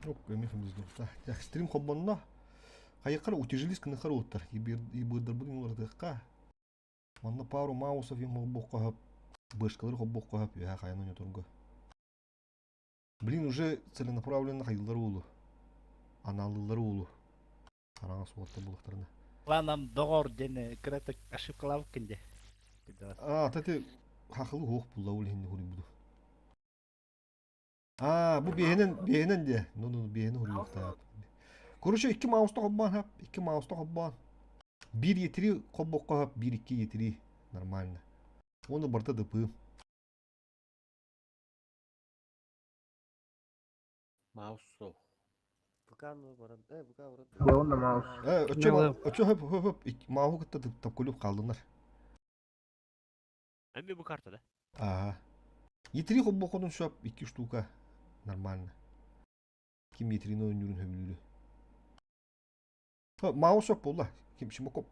Yok emefimiz yok. Ya stream hobbanna. Hayıkar utijiliz kını kar otur. İbirdir bugün olardıkka. Manna paro mausa film hobbok kohap. Başkaları hobbok kohap ya kayan oynaturgu. Блин, уже целенаправленно hayırları olu. Analıları olu. Karana soğukta buluklarına. Lanam doğor dene kretek aşıp kalavuk kinde. Tati haklı hoğuk bulla ol hindi huri budu. Bu beyenen de. No beyeni huri yok da. Koruşa iki mouse'da hobban hap. İki mouse'da hobban. Bir yetiri hobbok kohap. Bir iki yetiri. Нормально. Onu barta da pığım. Mouse'u. Bukan baran. Bukan baran. Ya onda mouse. Öçü hop. Mahu kıtta tapkulüp kaldılar. Hem de bu kartada. Yetiri hobbok onun şu iki штука. Нормально. Kim yetirini oynuyorun höbülülü. Mouse yok bolla. Kim şimdi kop.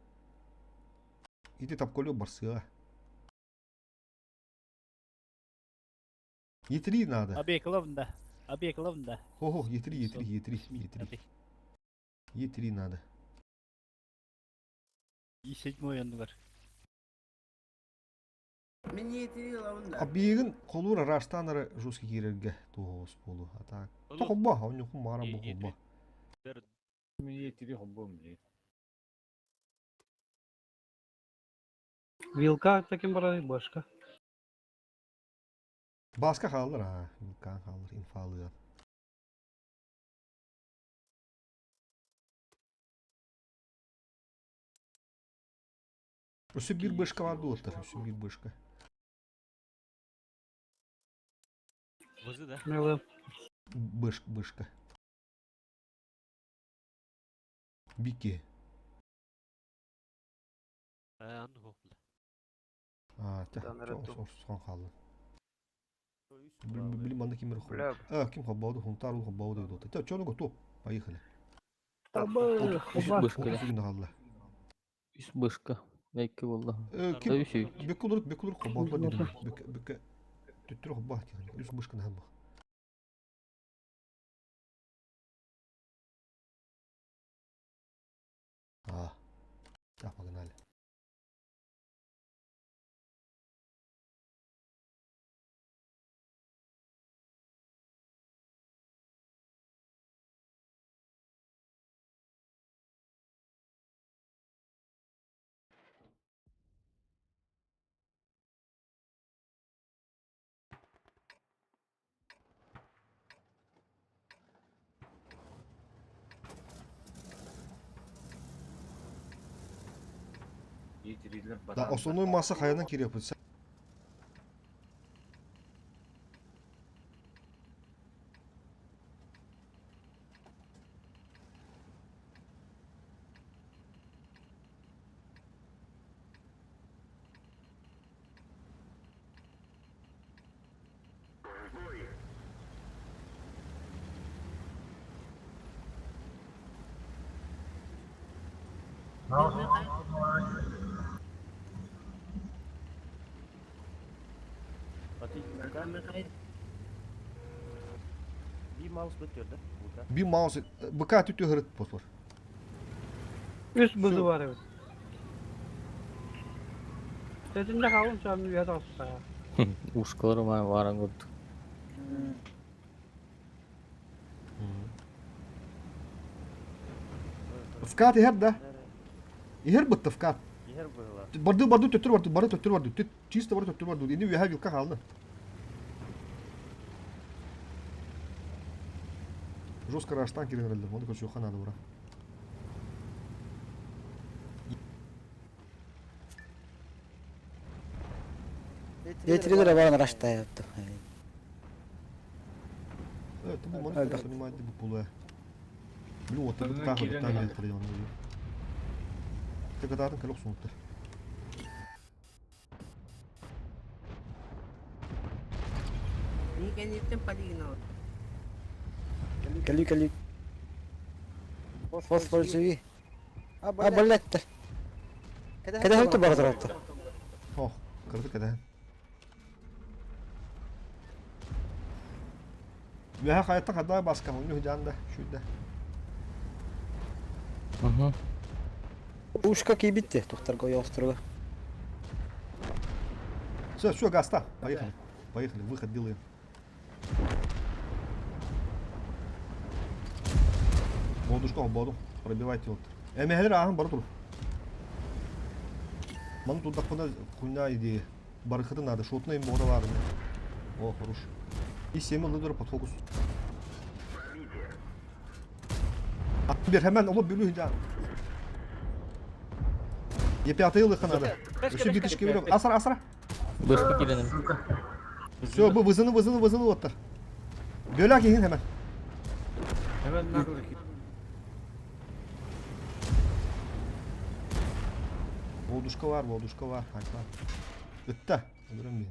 Iti tapkulüp barsı. Yetiri nada. Abi eklavında. Abi eklavında. Ho yetiri. Yetiri nada. İşetme oyandı var. Мен yetiri lavunda. Абиегин колура раштанара жуски кирерге тоос болу атак. Тохобба, онюху мара бохобба. Мен yetiri hobbum değil. Вилка таким барай başka. Baska kalır ha. Kan kalır infalı. Ösü bir başka vardı otur. Ösü bir başka. Vızı da. Мелы. Başka. Biki. Anı hopla. Son kaldı. Bilim bana kim ruhu. Kim hobbadı? Huntar hobbadı diyordu. Ta çoğunu gotu. Поехали. Табы. Otuz kaldı. Üst başka. Belki vallahi. Kim? Tabii şey. Bekolur hobbadı dedim. Beke. Tüttür hobbadı yani. Üst başka ne hem bak. Yapma hali. Yetiriler Da основной масса хаянан кире yapılsa. Bir mouse bekliyordu burada. Bir mouse bıka tütü hırıt posfor. Üst buzu var evet. Dedimde kalın şu an bir yada olsa ya. Ушкалары var gördük. Fkat her da. Her bitti fkat. Yer böyle. Bardı tütür vardı. Çiste bardı tütür vardı. Indi üye vilka kaldı. Жестко раштан кире herhalde. Onu kaçıyor kanada bura. Yetirileri var araçta yaptım. Evet, bu monitör понимаете bu pulu. Блин, вот это так вот там елтер yana. Te kadarın kalok sonuçta. Ni ganito paligno. Kali. Fosfor suyu. Balletti. Kada halto baratarattı. Oh, kırdık eden. Ve hayatta kadar baskan oyunu hücanda şurada. Угу. Ушка кий битти, тоқтар қой островы. Все, Гаста, поехали. Поехали, выход делаем. Бодушка боду, пробивайте вот. Эмехлер ахын бар тур. Маны туда куда хуйня идея. Барыхыды надо, шотна им боралары. О, хорош. И 7 лидер под фокус. Бер hemen olup bülü hücan. Yepi atayı lıkın adı. Üstü bitiş gibi yok. Asra. Бышка киленем. Все, bu vızını otur. Bölak yiyin hemen. Hemen nakıl ki. Volduşka var. Hayta. Ötte. Öldürüm beni.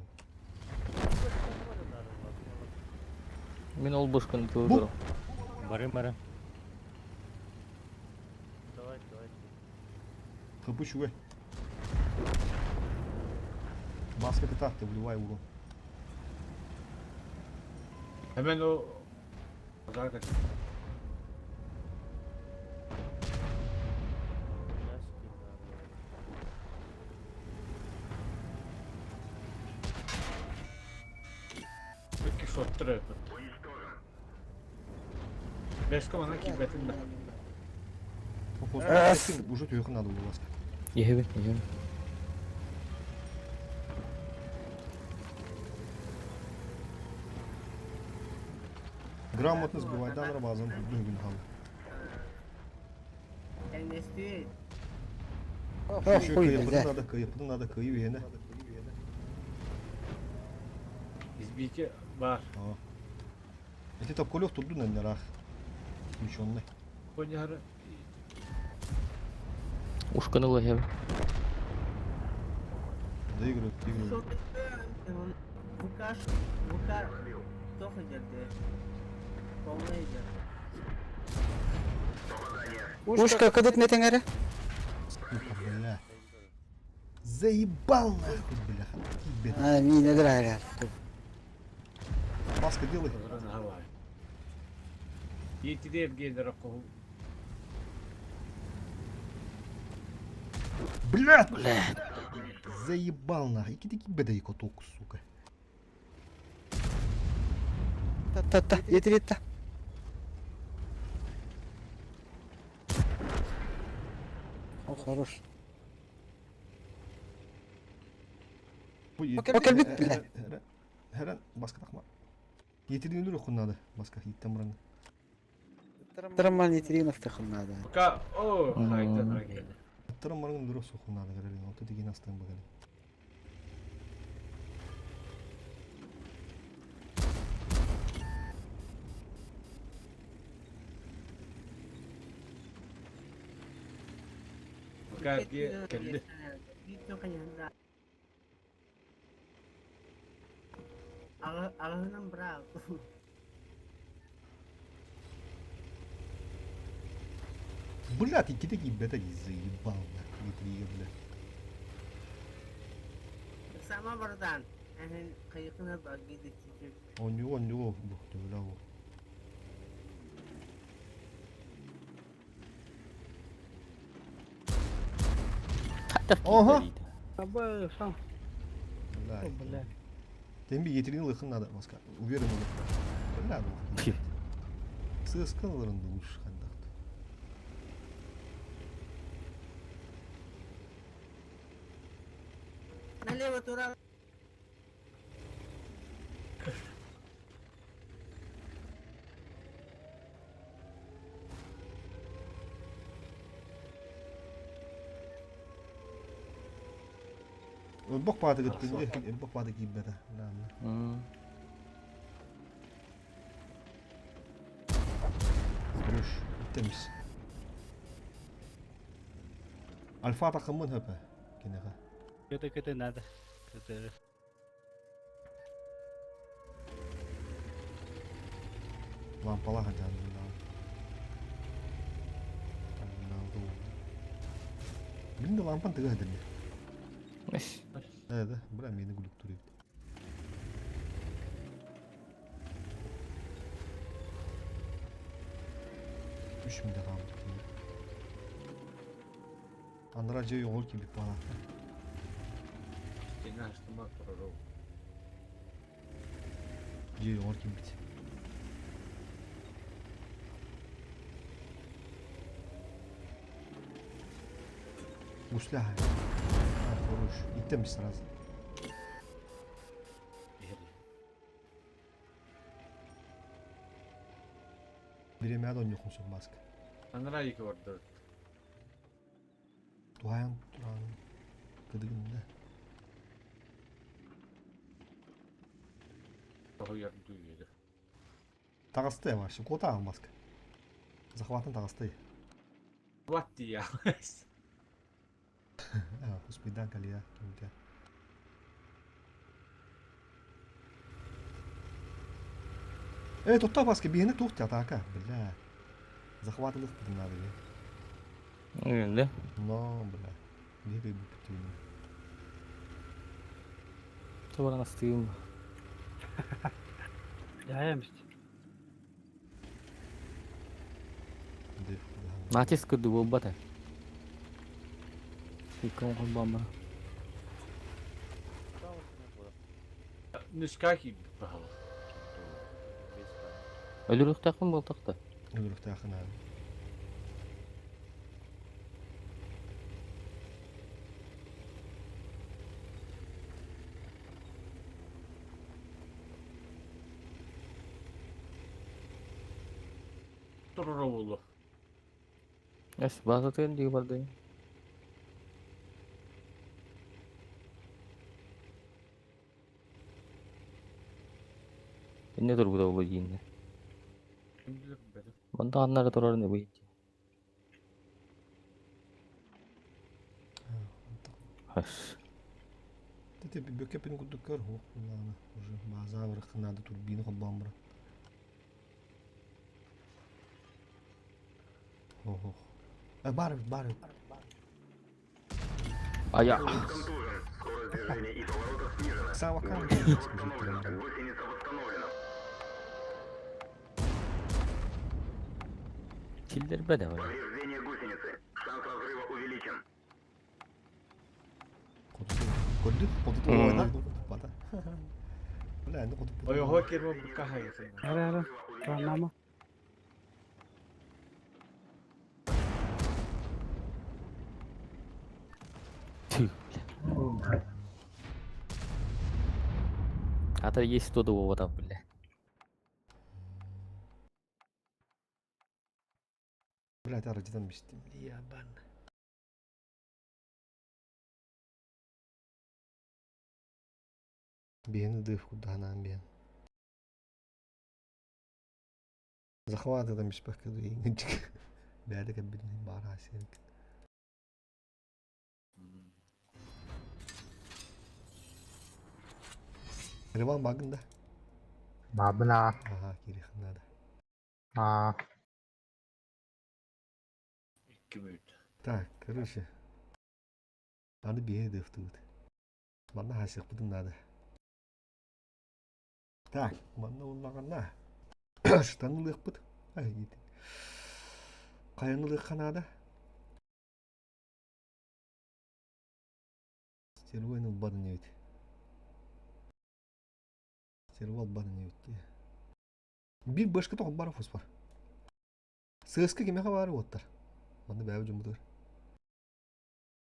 Мен ол бышканы Bu. көрдім. Барым. Kapı şu ve. Маска питахты, вливай урон. Hemen o zaten peki şottır evet. Beşka bana kibbetin de. Уже тюрьму надо было маска. Егебе. Грамотно сбивать дан рабазом. Düzgün hal. Sen ne istiyorsun? Şu Хуй, kıyıpını надо kıyı yene. Biz bir iki var. Эти топколев турду на нерах. Включенный. Konyarı Ушканы лагебе. Доигрывают. Бука тоже geldi. Kollaydı. Ушка кыдыт нетең әрі? Бля. Заебал нахуй, бляха. Тебе. Мин эдір әрі. Маска делай. oranı hava. Yeti de evgelir akıl. Блядь! Заебал нахуй. Иди бедай коток, сука. Та, етір. О, хорош. Okey, bit bile. Her an baska takma. Yetirdiğini dur okunnadı. Baska yitten buranın. Трамман етерін ұфтықын нады. Ka o hayda bırak geldi. Yattarın buranın dur okunnadı. Garelin. Otu digin astığın bakalım. Fakat geldi. Dito kanya handa. Ağının bırak. Блядь, и киты бета заебал нахуй. Yetriye bile. Sama buradan. Yani kıyıkına bak gidecek. Он него. Bu tövbe o. Oha. Абай, сам. Блядь. Тем bir yetirdiğini lıkın надо baska. Уверен olur. Блядь. Сыскаларында лучше kandaktı. Налево тура. Bok pahadı gitti. Bok pahadı gibi beda. Vuruş. Temiz. Alfa takımın hep. Gene ha. Kötü надо. Kötü. Lampalar hadi. Benim de lampan tengah ada dia. Evet, bulan beni gülüp duruyor. 3 milde kaldı. Andra C'yi yol gibi bana. Yine açtım tororo. C'yi yol gibi bit. Гусля. Хорош. Идем сразу. Время дон yok musun baskı? Anlara iki orada. Duayan duran. Gıdıgında. Toho yarım duyuyordu. Тагасты вообще. Кота маска. Захватын тагасты. What ya? Господи, кали я. Тут маска бігне тут атака. Бля. Захватылык будем надо. Öyle. Но, бля. Не рыбу птину. Sonra настığım. Яемst. Натиск кырды ол бата. Икон кон бомба. Нускаки pahalı. Ölürük takım bol takta. Ölürük takın abi. Tororo oldu. Es bazı tren diye vardı. Ne dur bu da bu yine. Şimdi benim. Bunda anlara durar ne bu yine. Haş. Ты бекепин кудукар хо. Уже база врах надо турбину хобамбра. Ого. Бар. Aya. Сава кам. Killer bedava. Kodu Hmm. oynar. Bada. Bля, ну kodu. Oy ho kirma bu kahayı. Ara. Tamam. Tüh. Hatta есть то до там, бля. Блядь, арacıdan biçtim. Ya ben. Бен дыв куда нам бен. Захват это миш пока до инчик. Бяда как бедный бара сенк. Реван багында. Бабна. Ага, кирих надо. А, İki büyüt. Так, короче. Надо бегать дыв тут. Мана хасик будем надо. Так, мана уллагана. Штанлык бут. Ай, гит. Каянлык надо. Сервойның барын өйт. Сервол барын өйт. Bir başka da бар фосфор. Сыска кеме хабары оттар. Мана бәбі жұмыдыр.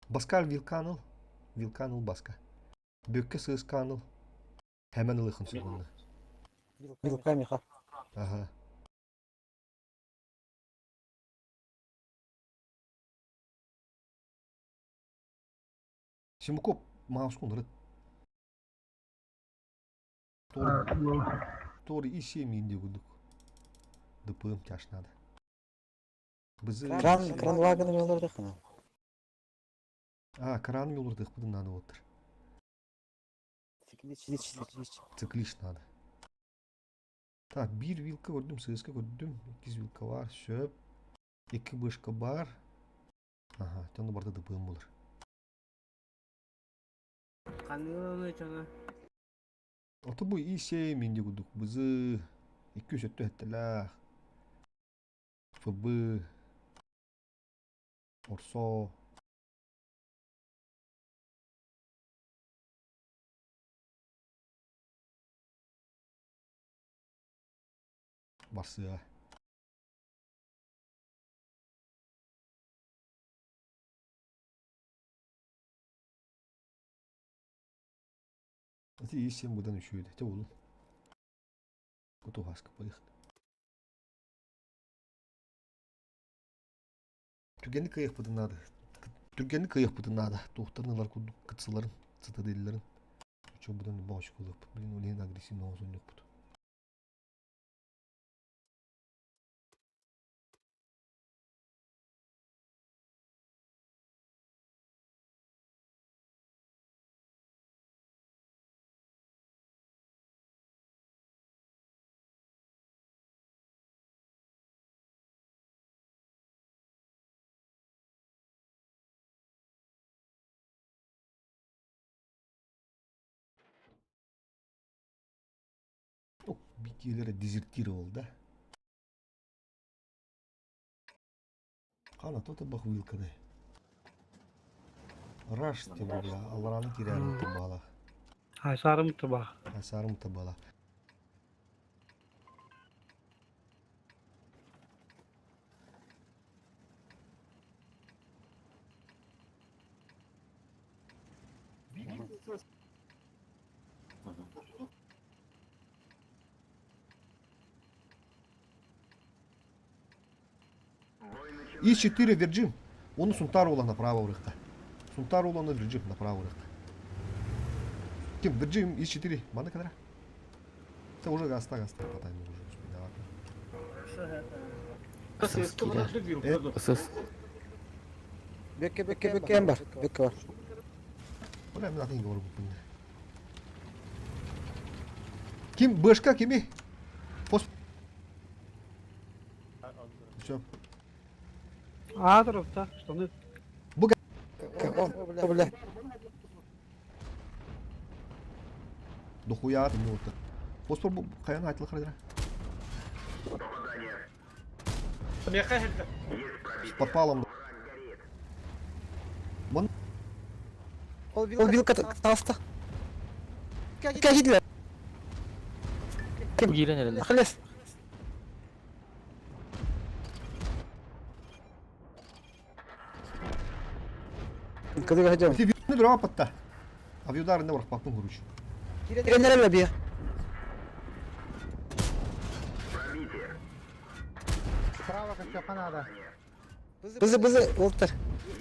Баскар Вилканыл баска. Бөкке сысканыл. Hemen ылыхын сугунда. Вилка меха. Ага. Şimdi kop mouse kondurut. Doğru iş yemeyin diye guduk. Dıpığım kaşnadı. Bizi... Кран вагоном оларды хана. Kranım olurduk budun надо otur. Теклич. Tıklış надо. Bir vilka gördüm, sığıska gördüm. 2 vilka var, söp. 2 bışka var. Aha, canlı barda dıpığım olur. Kanıyorum sana. Oto bu iyi şey mindi guduk. Bizi 200 öttü ettiler. ФБ, Орсо. Барсыга. Это есть 7 будан еще это. Это улу. Кутугаска поехали. Түргенді кайық бұды нады. Түргенді кайық бұды нады. Тоқтарнылар күлдік кытсыларын, цитаделлерін. Чо бұдан баушы кылып. Блин, олен агрессивный оңзон жоқ бұды. Бикелері дезертировал, да? Қана тоты бақ вилкадай. Раш те бұрға, алараны керәрін табала. Aşarım tıbak. Асарым табала. ИС-4 Virgin. Оны Сунтар улан направо урықта. Сунтар улан Virgin направо урықта. Ким? Virgin ИС-4. Баны кадра? Это уже гаста потайм уже. Eski bıraktı bir Evet. kadın. Ысыс. Бекке ем бар. Бекке бар. Оля мен атын говорю бұл. Ким? Бышка кими? Пос. Все. Адыров да, что не? О, бля. Дохуя ты милта. Фосфор бұл қаян айтылы қарайдыра. Меха хелді. С подпалом. Ол вилка таста. Кәгидлер. Bu giren herhalde. Ахиллес. Кыдыга хажам. Ты видно дрова подта. А в ударында ұрық папын көруч. Киренереле бия. Справа как надо. Бызы, Волтер.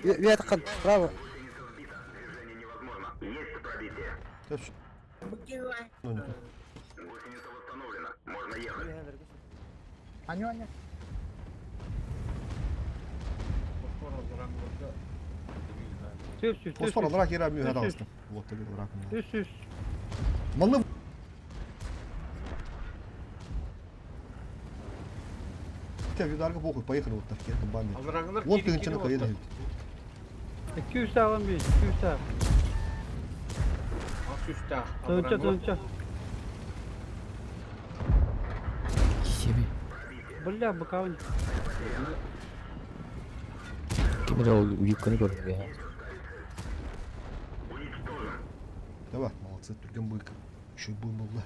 Виятқан, право. Сейчас. Выкидывай. Ну, не то. Аню. Tüs, Фосфор алырақ ер әмі өйәді алыстым. Вот тебе дракон. Tüs. Маны. Те видарга похуй, поехали вот так. Я там бамби. Alırağınlar Вон тыгынчыны кайда. 200 sağlam bir, 200 sağ. Alt üstte. Dönçe. Kimi? Bля, быкавын. Kimdir o yıkkını gördüm ya. Давай, молодцы, түрген бык. Еще и будем было.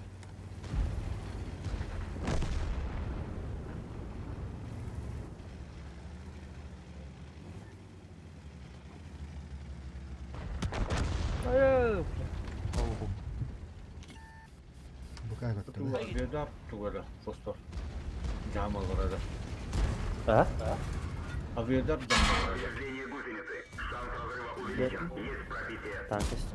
Hayır. Быка как-то. Vedar tugada fosfor. Camal orada. Ha? Aviadar camal orada. Tankist.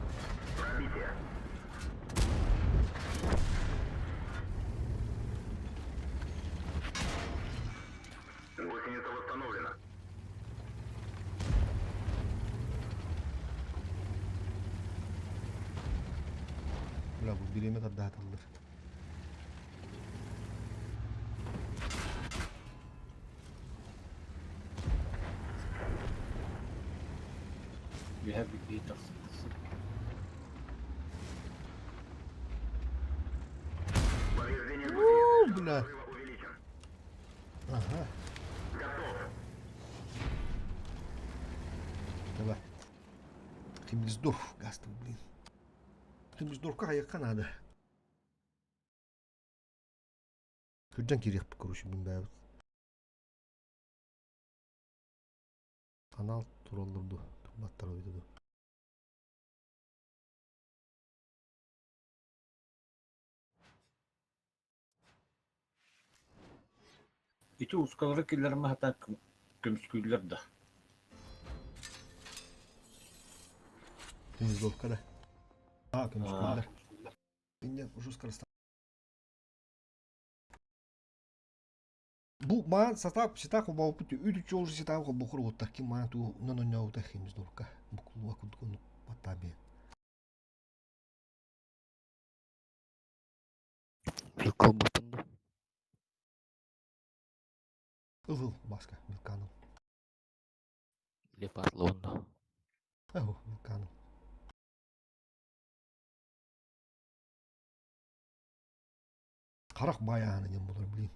Бля, bu bilemet adda atılır. We have a gate of Бля. Ага. Темниздорф, гастов, блин. Темниздорфка кайыккан ады. Күрден керек бі, короче, мен бәбіт. Канал туралдырды, турбаттар ойдыды. İti uskaları killerime hatta kömsküller de. Темниздорфка да. Көміскөлдер. Мен уже скоростан. Бұл маған сатап, сетақ обау бұты, үйді чолжы сетақ обау құр оттар, кем маған туы нанон яуыта Темниздорфка. Бұқылуа күдігіні батабе. Вилком бутынды. Ылыл баска, Милканың. Или парлонда. Ау, Милканың. Қарақ баяғаны нем болар, білейін.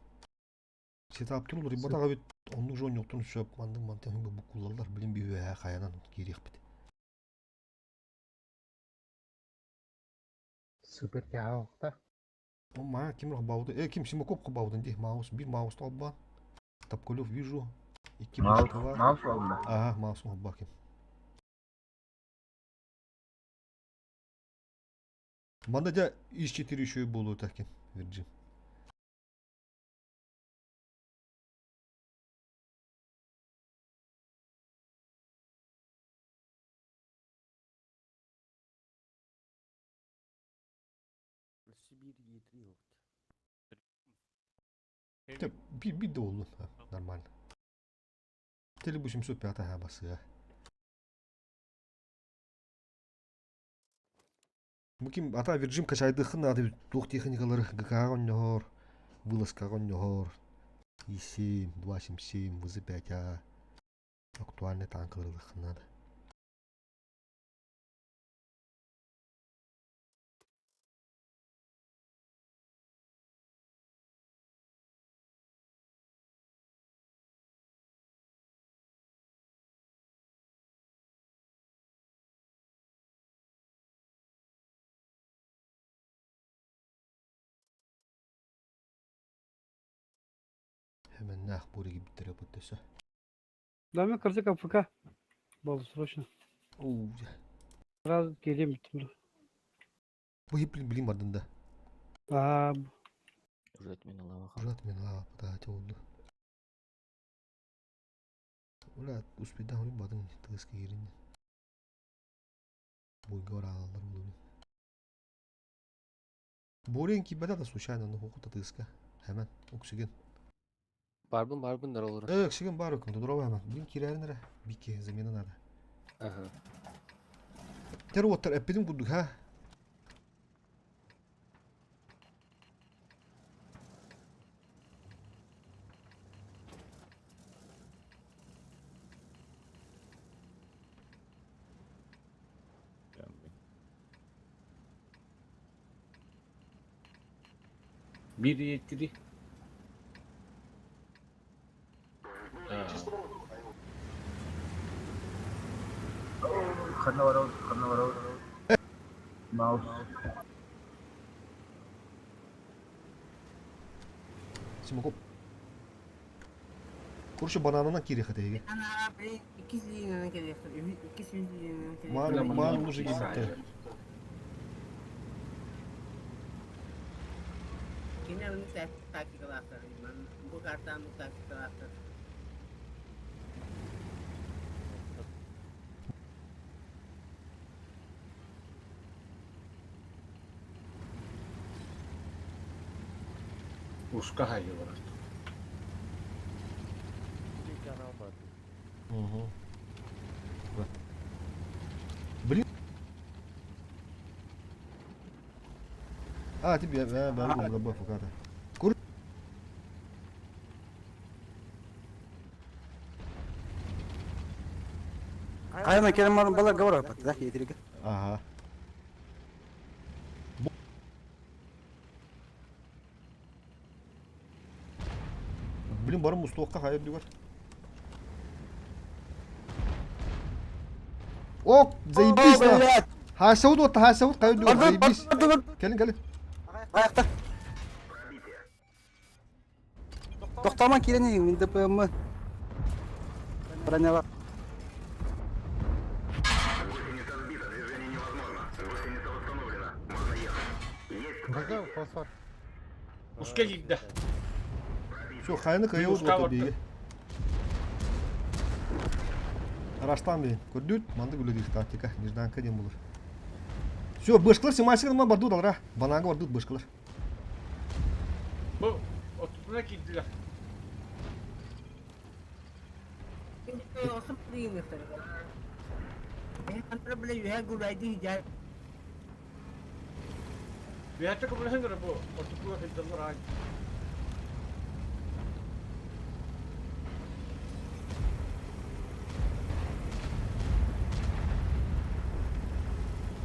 Сетап тұрылыр, рибатаға бет, оның жон жоқтың сөп, мандың мантенің бұл бұқылалар, білін бей өйә қаянан керек біт. Супер кяуқта. О, ма, кем бауды, кем Симакоп баудын де, маус, бір маус талба. Тапкөлев вижу. Екі башқа бар. Maus oldu. Ага, маус талба кем. Манда да из 4 еще и было таким, Virgin. Bir de oldu. Ha, normal. Tele bu 705 ha bası. Муким ата Virgin качайдыхын ады тух техникалары ГК гоннор, вылазка гоннор. И7, 277, ВЗ5А. Актуальный танкалары надо. Hemen nah buraya gibi terapötesi. Дай мне корзика ФК. Было срочно. Oo, Сразу geleyim bütün. bu hep bilim ardında. Aa, Уже отмена лава. Murat men la patah oldu. Ulan uspeda onu badın tığız ki yerin. Bu gораалар olur. Боренки бада да случайно но хукута тığızka. Hemen oksigen. Барбын нар олар. Oksigen бар өкінді дұрау hemen. Блин кирәрін әрі. Бике замена надо. Ага. Тер оттар әппедім күдік ha. Bir yetkili. Karna var. Mouse. Симакоп. Kurşu bananına kiri hatayı. Ana abi 200 liraya gerek. 200 liraya gerek. Ман уже gitti. Yine onu takip aktarayım ben. Bu karttan bu takip aktar. Uska hayı var. Блин. А, тебе, я забыл фуката. Кайма келем бала говора бат, да, yedirge. Ага. Блин, барым Мустуакка хайыр дигер. Ок, заебись на. Хасаут вот, хасаут, кайду, заебись. Gelin gelin. Ayakta. Toktama kileni DPM. Броня var. Газел, фосфор. Uska gitti. Şu kayını kayı Bir oldu usta otu vardı. beyge. Araçtan beyin. Gördün? Mandı gülü değil taktika. Нежданка дем bulur. Şu bışkılar simasıkın ama bardu dalar ha. Banaga bardu bışkılar. Bu oturduğuna gittiler. Olsun değil mi? Antara bile yuha guraydı hicay. Bir hatta kabul edin bu oturduğuna gittiler ha.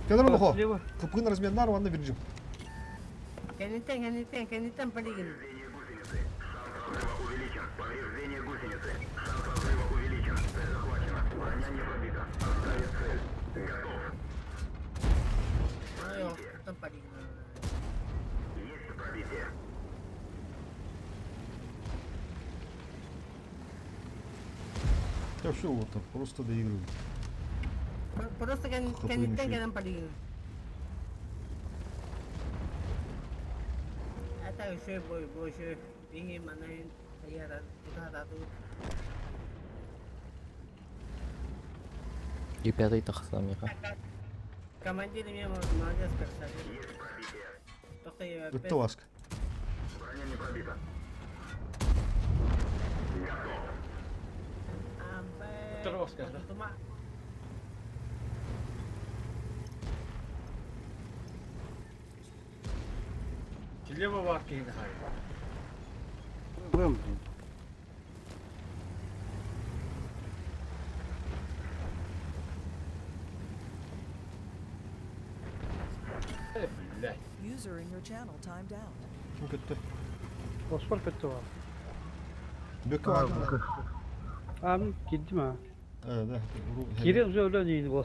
Kadar oğlu ho. Слева. Kapının razmiyanlar var anda vereceğim. Keniten paligin. Yok, tam paligin. Ya şu вот так, просто доигрывают. Просто Kapıyı keniten düşün. keniten paligin. Ata şey boy şey. Ini mana saya kita tahu. И пятый тахсам яха. Командир меня молодец как Только я Ötte vask. Terus kan. Cuma Слева var ki yine hayır. Vuruyor mu? Billah. User in your channel timed out. Kim kötü? Fosfor kötü var. Böke var mı? Abi gitti mi ha? Evet, evet. Geri öyle değil bu.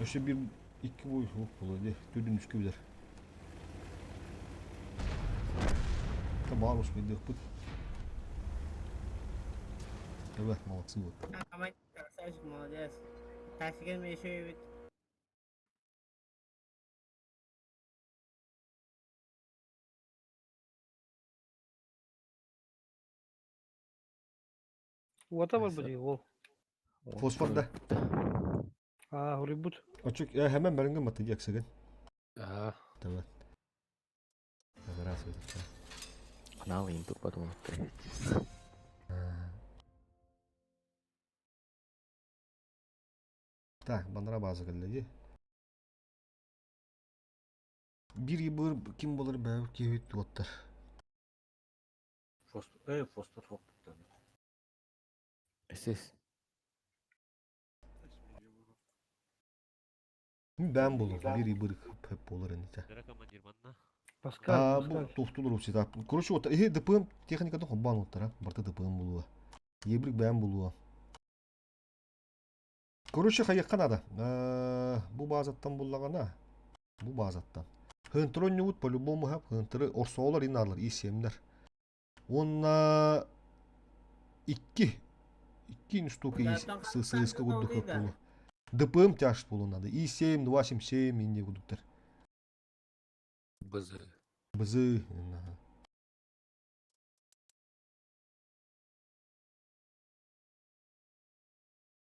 Şu bir iki boy soğuk buladı. Dördün üç gibiler. Tamam olmuş bir de yapıp. Evet, молодцы вот. командир красавчик молодец. Тактиками еще и Vata var bu değil o. Fosforda. Ha, reboot. Açık hemen benim atacak sakın. А, Evet. Evet, раз это. канал интур потом. Так, bana bazı geldi. Bir yıl kim bulur be ki tuttar. Fosfor çok. Сес. Ben bulurum. Bir yıl hep olur enişte. Дыра командир манна. Паскаль. А, Паскаль. bu tohtулur o size. Короче, вот, ДПМ техникадан хоббан оттар, а. Барта ДПМ булуа. Ебрик бәм булуа. Короче, хайыккан ада. Бу базаттан буллагана. Бу базаттан. Хынтырон нюгут по-любому хап. Хынтыры орсоолар инарлар, исемдер. Онна... İki штука сыска гудду хөп булу. ДПМ тяжт булунады. И7, 287 инде гудуктар. БЗ. Бызы.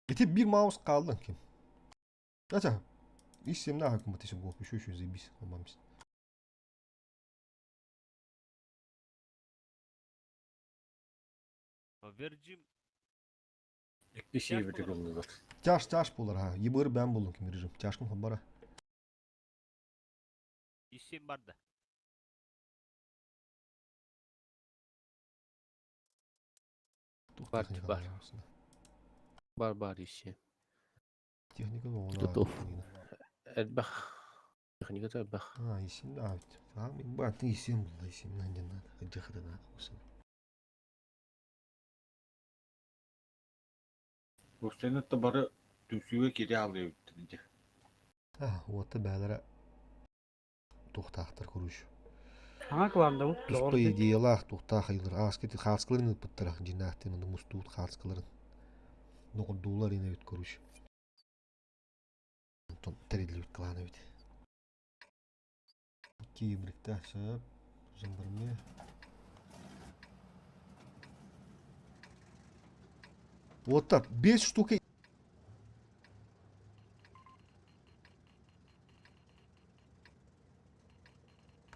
Эти bir mouse kaldın kim? Aça. İşim ne hakkım ateşim bu. Şu zibis olmamış. Verjim. Bir şey bitik oldular. Çaş bular ha. Yibır ben buldum kim vereceğim. Çaşkın habara. İsim barda. Бар, бар işi. Техника оҕону Tutuf. аабыт. Elbaq. Техниката elbaq. Исим да аабыт. Мен баатын исим булла исимнен жанна ыджахырына усун. Устанетті бары түсуге кире алıyor dedi. Уотта бээлери тухтаахтар көрүш. Аңа кыларында бу. Тусто идеялах тухтаах ыйлар. Аскети хааскаларын ыппыттарах жиннаахтын онда мустуут хааскаларын. Ногудуулар ине бит көрүш. Тон терилибит кылаана бит. Кибрикте сап жандарме. Вот так, 5 штук.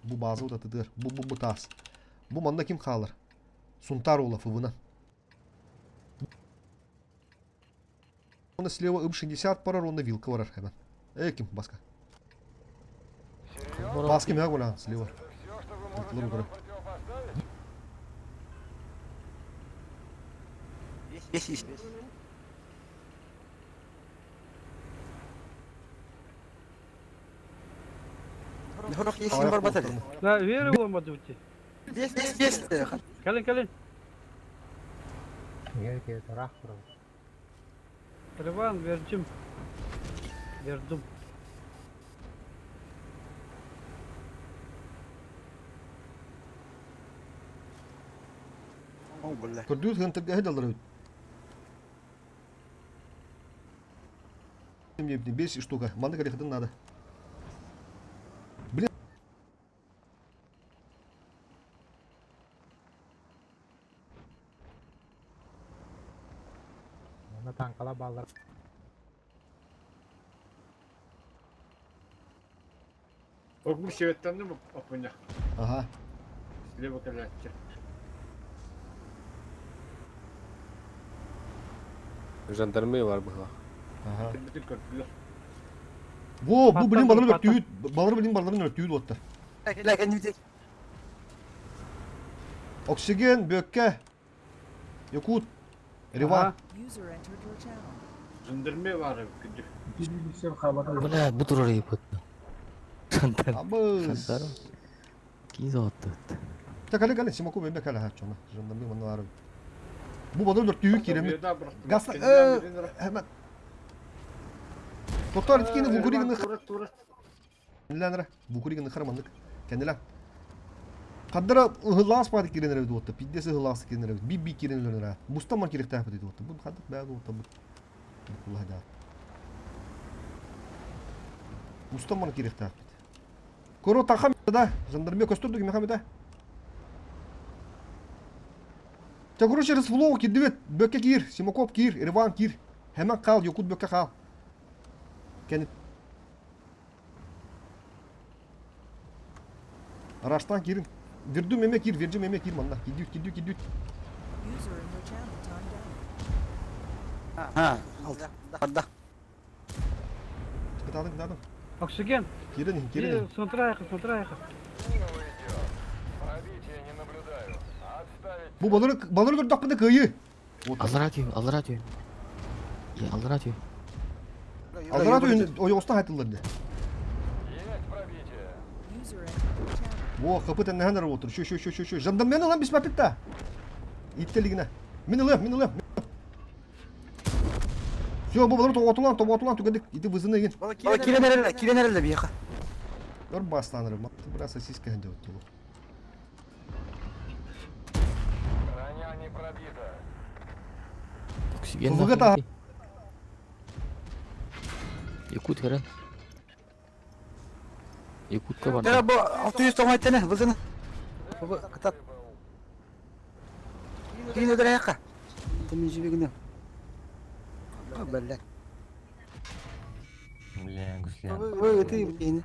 Bu bazı odatıdır. Bu tas. Bu manda kim kalır? Сунтар Олаф вына. Он слева ИБ-60 парар, он вилка варар hemen. Ким баска. Баски мягко ла слева. Atılır yukarı. Есть. Хорох есим бар батыр. Да, вера olmadı bu. Есть. Gelin. Герке тарах турабы. Рыван verdim. О, бля. Көрдүңүз кантип гайдалар. 5 штука. Манда карехтен надо. Блин. Оны танкала балдар. Okmuş sevetten de mi apanya? Ага. Слева колячче. Jandarma var bu. Ага. Bütün köprüler. Bu bilin balını Patlat. örtüyü. Balını örtüyü otta. Lakin bir Oksigen, bökke. Yakut. Rivan. User entered your channel. Zındırma var gidiyor. Bu ne? Bu durur yapıt. Jandarma. Abız. Gizo attı. Kale. Simaku bebek kale ha çona. Jandarma bana var. Bu balını örtüyü kiremi. Bir daha bıraktım. Gasla. Kendinden birini bıraktım. Hemen. Doktor itkini vukuri gını. Turat. Kendilerine. Vukuri gını karamandık. Kendiler. Kaddara hılas patik kirenere bir otta. Piddesi hılas kirenere bir. Bir kirenere. Mustaman kirek tahpat ediyor otta. Bu kadar beyaz otta bu. Allah da. Mustaman kirek tahpat. Koro takam da. Jandarma köstürdük mi da. Çakuru через флоу кидивет. Бөкке кир. Симакоп кир. Ереван кир. Hemen kal. Yokut bökke kal. Kendi. Araçtan girin. Verdim emek gir. Vereceğim emek gir manla. Gidiyor. User in your channel timed out. Ha, aldı. Arda. Gıdadın. Oksigen. Girin. Сонтрайха. Bu balığı dur dakikada kıyı. Alır atıyor. Ya alır atıyor. Aldılar da o yostan hayatlılar diye. User entered your channel. Bu kapıdan ne hanır otur. Şu. Jandarmen lan bismillah bitti. İtteligine. Minilem. Все, bu balığı tovatılan tükedik. Gidi vızını git. Valla kire nerede bir yaka. Gör baslanırım. Biraz sessiz kendi otur. Oksigen. Ufuk da. Yakut keren. Yakut var. Ya bu 600 tomat tane vızını. Bu katat. Yine de yaka. Temizci bir günü. Bella. Bu öte yine.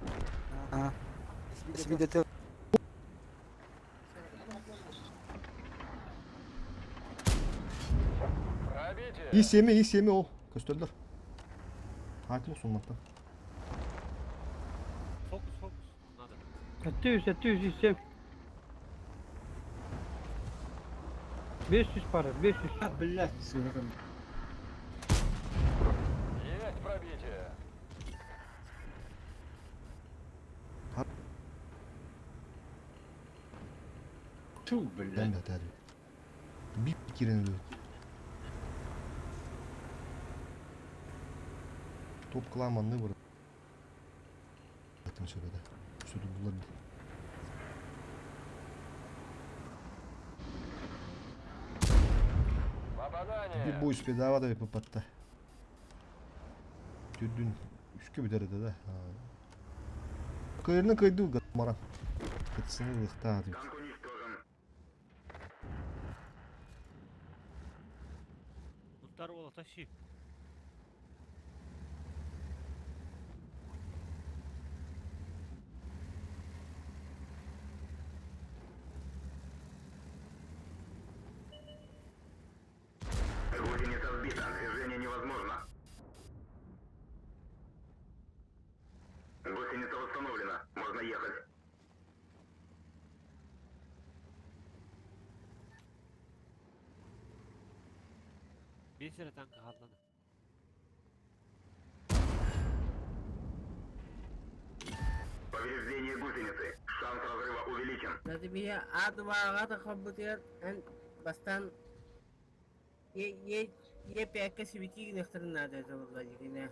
Ha. Bir de İyi semi o. Gösterdiler. Hakim olsun onlardan. Fokus. Надо. 700 istem. 500 para 500. А, блядь, сыграл. Ту, блядь. Ben de tabii. Bir kirin diyor. Top kılamanlığı burada. Bakın şöyle de. Şöyle bunlar bir. Bir bu üst bedava da yapıp hatta. Dün üçkü bir derede de. Kıyırını kıydı maran. Kıtsını ıhta diyor. Bunlar ola taşı. Bir sene tanka hallanı. Jadi biya adu baga ta khabutiyat an bastan ye pekka sibiki nextarin nada wallahi dina.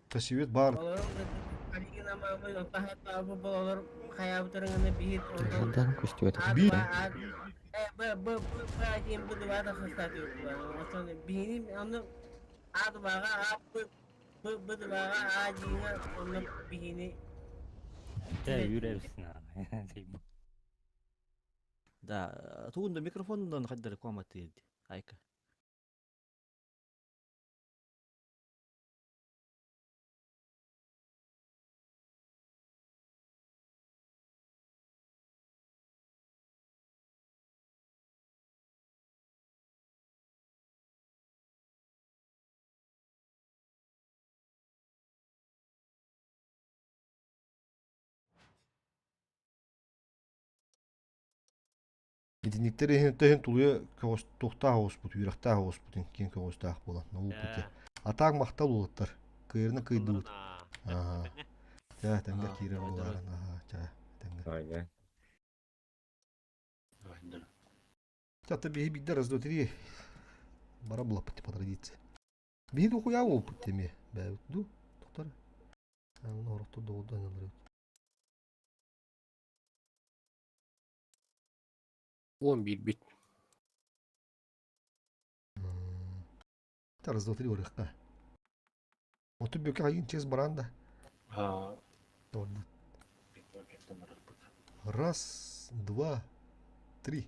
Tasiviyet bağır. Olur kali nama ama tahat abu bolor khayab terangana bihit Udah kusti wet. Bir. Ajim bu da khastati wasan bihini anu adu baga bu baga ajinga onu bihini Да, тугунда микрофондан кайда реклама тирди. Айка. Gidinlikleri hen tuluya kavos tohta havos but, yürekta havos butin ken kavos tah bolan. Ne bu bute. Atak maktal olutlar. Kıyırını kıydı but. Aha. Ya tenge kire bolan. Aha. Ya tenge. Aynen. Tabii bir de раз, два, три. Бара была по традиции. Bir de okuya o putte mi? Be du. Doktor. Ha onu orta doğudan alıyor. 11 bit. Раз, два, три орехка. Вот ты бюка один чез баранда. А, Раз, два, три.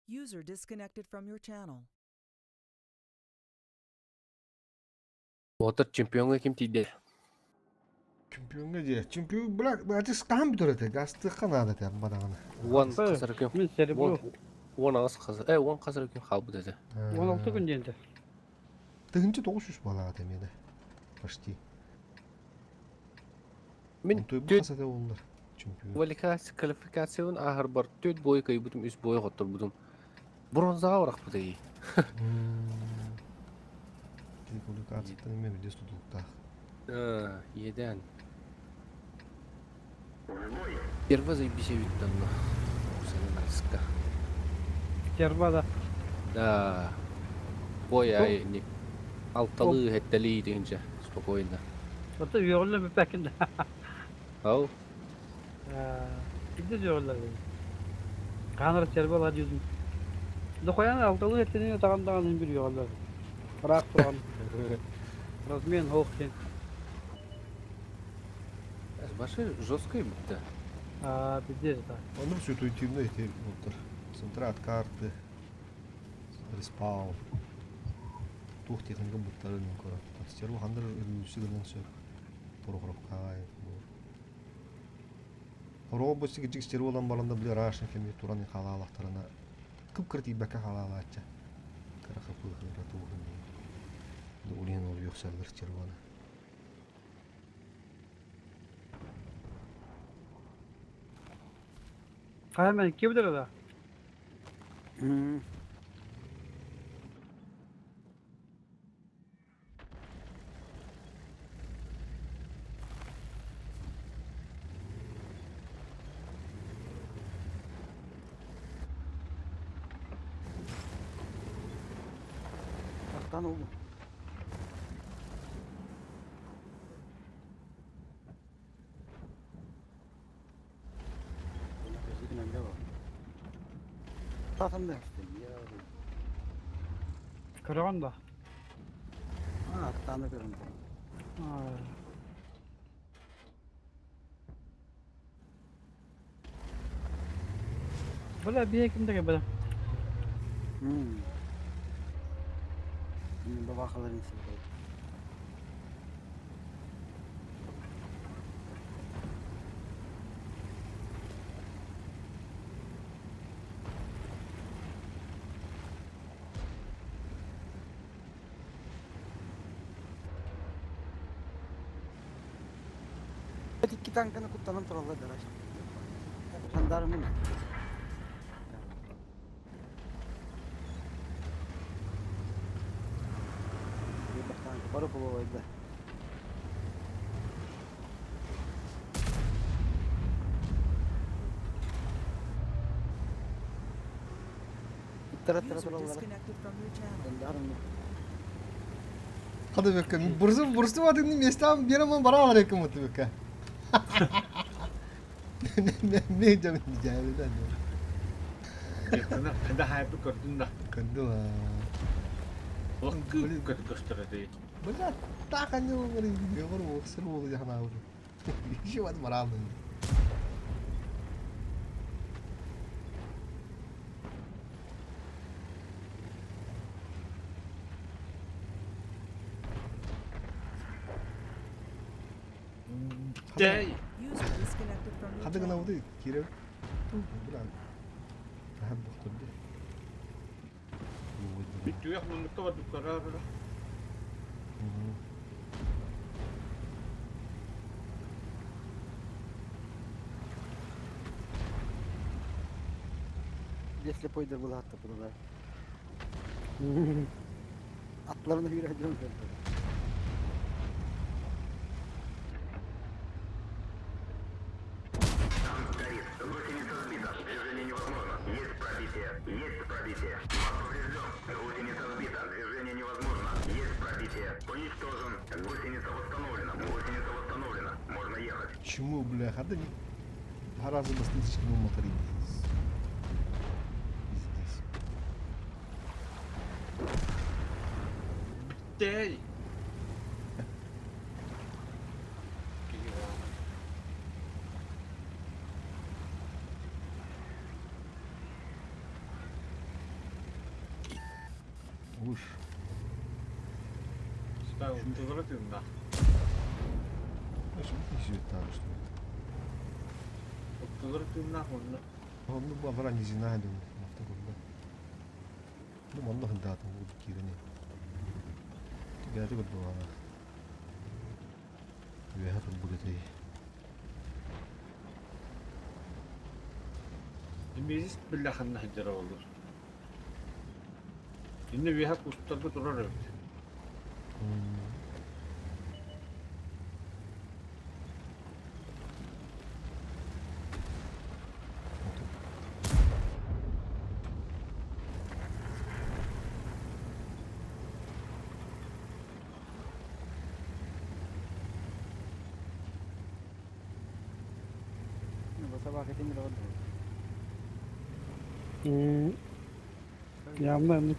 User disconnected from your channel. Otır şampiyonga kim tiydi? Чемпион где? Чемпион, бля, это скам бедорете, гасты ханада тем бадана. One Evet. kasar kim? Min seri bu. One ağız kasar. One kasar kim kalbu dedi. 16 gün geldi. Тыгынчы 900 бала темеде. Почти. Min Той tüt баса да олар. Чемпион. kvalifikasyon ahır bar tüt boy kayı butum üst boy qotur butum. Bronzaga bırak bu dedi. Квалификациядан эме видео студиялыкта. Yeden. Первый заебись видно. Сенен риска. Kerbada. Да. Boy ay ne. Altalı hetteli deyince. Spokojna. Hatta yollar bir pekinde. Au. Gidiyor yollar benim. Kanır kerbada diyordum. Da koyan altılı ettiğini tağın bir yollar. Bırak turan. Razmen hoğken. Başı жесткий bitti. Bidir da. Он все интуитивно эти вот центрат карты. Респаун. Тух техника буттарын кора. Стеру хандыр үрүсүгүнөн сөп. Програм кай. Робосы кичик стеру olan баланда биле рашын кеми туран халалактарына кыпкырти бака халалача. Кара капы ратугын. Дулин ол юксалдыр червона. Hemen kim bilir da? Hmm. Baktan oldu. Gözükün önde var. Bakın da işte ya. Karavanda. Ha, tanı göründü. Ay. Böyle bir ekimde böyle. Hmm. Şimdi baba kalırım size. İki tankını kutlanın trolla garaj. Jandarmın. Bir tank baru bawa itu. Tara User trolla. disconnected from your channel. Jandarmın. Hadi bakalım. Burası var dedim. Mesleğim bir ama bana var yakın mutlu bakalım. Ne canım diyeceğim ben de. Yakında ben de hayatı gördüm da. Kandı ha. Bakı kötü gösterdi. Berat, tak kan yung review ko mo seru ko diyan na ako. Siya wat marami. Şey, User disconnected from your Hadi ka na channel. ulit. Kira. Wala. Tahab ko din. video yang menurut kau karar. Если пойдер был hatta buralar. Atlarını bir ediyorum ben. Чему, бля, хода не... Гораздо быстрее, чем у Макарини. Şey. Уж. Ставил тузратın da. Значит, не сидит там, что ли. Tuzratın da onu. Он, ну, бабра не знает, он на втором, да. Ну, он нахуй да, там, вот, Кирани. Я это вот была. Я тут будет и... Biz billahanna hicra olur. Şimdi bir hak ustada durar evet. Basa bakit yung road. Yanlarını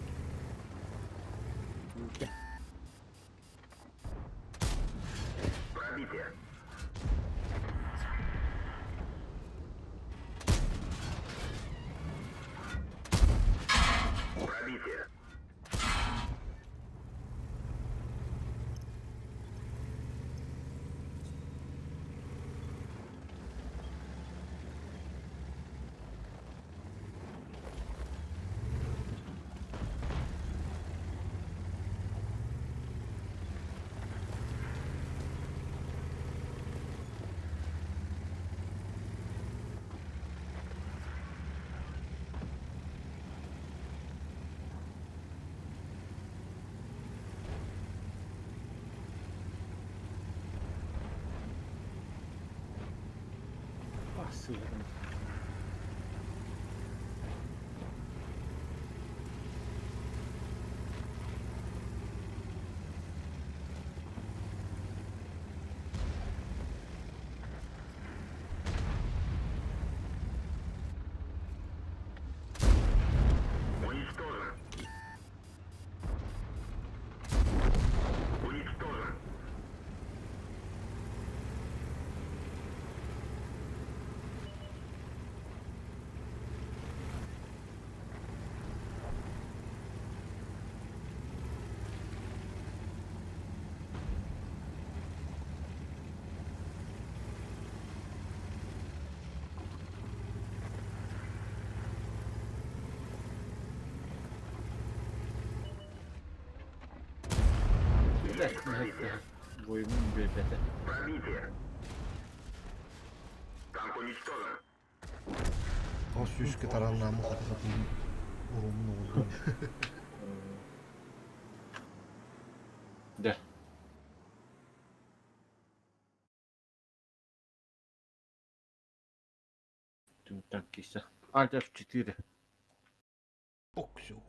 Сүйіске тараннамы қатысатын ұрымын олды. Да. Танкиста. Альт F4. Ок, все.